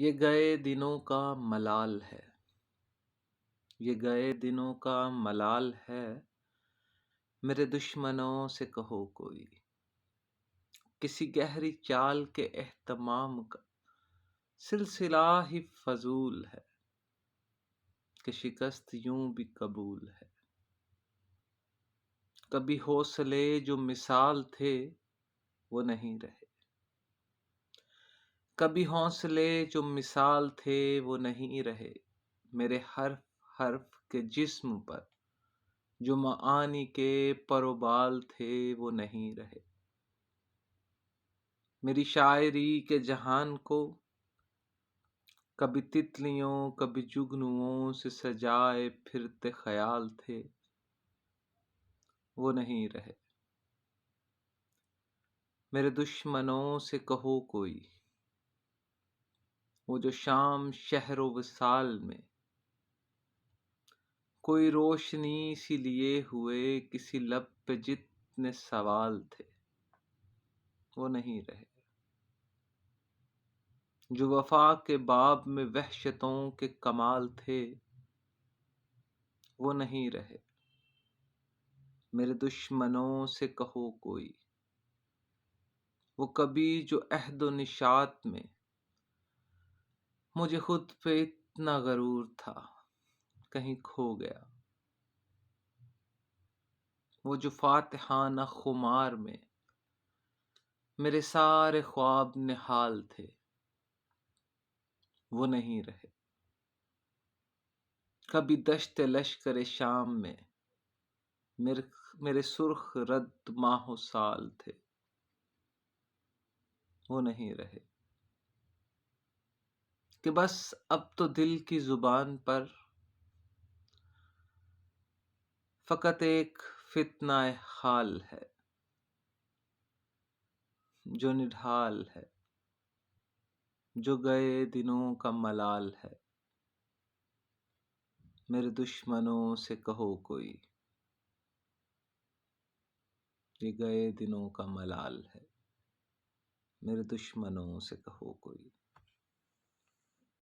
یہ گئے دنوں کا ملال ہے، یہ گئے دنوں کا ملال ہے، میرے دشمنوں سے کہو کوئی، کسی گہری چال کے اہتمام کا سلسلہ ہی فضول ہے، کہ شکست یوں بھی قبول ہے۔ کبھی حوصلے جو مثال تھے وہ نہیں رہے، کبھی حوصلے جو مثال تھے وہ نہیں رہے، میرے حرف حرف کے جسم پر جو معانی کے پر و بال تھے وہ نہیں رہے۔ میری شاعری کے جہان کو کبھی تتلیوں کبھی جگنوؤں سے سجائے پھرتے خیال تھے وہ نہیں رہے۔ میرے دشمنوں سے کہو کوئی، وہ جو شام شہر و وصال میں کوئی روشنی سی لیے ہوئے کسی لب پہ جتنے سوال تھے وہ نہیں رہے۔ جو وفا کے باب میں وحشتوں کے کمال تھے وہ نہیں رہے۔ میرے دشمنوں سے کہو کوئی، وہ کبھی جو عہد و نشاط میں مجھے خود پہ اتنا غرور تھا کہیں کھو گیا، وہ جو فاتحانہ خمار میں میرے سارے خواب نہال تھے وہ نہیں رہے۔ کبھی دشت لشکر شام میں میرے سرخ رد ماہ و سال تھے وہ نہیں رہے۔ کہ بس اب تو دل کی زبان پر فقط ایک فتنہ حال ہے جو نڈھال ہے، جو گئے دنوں کا ملال ہے، میرے دشمنوں سے کہو کوئی، یہ گئے دنوں کا ملال ہے، میرے دشمنوں سے کہو کوئی۔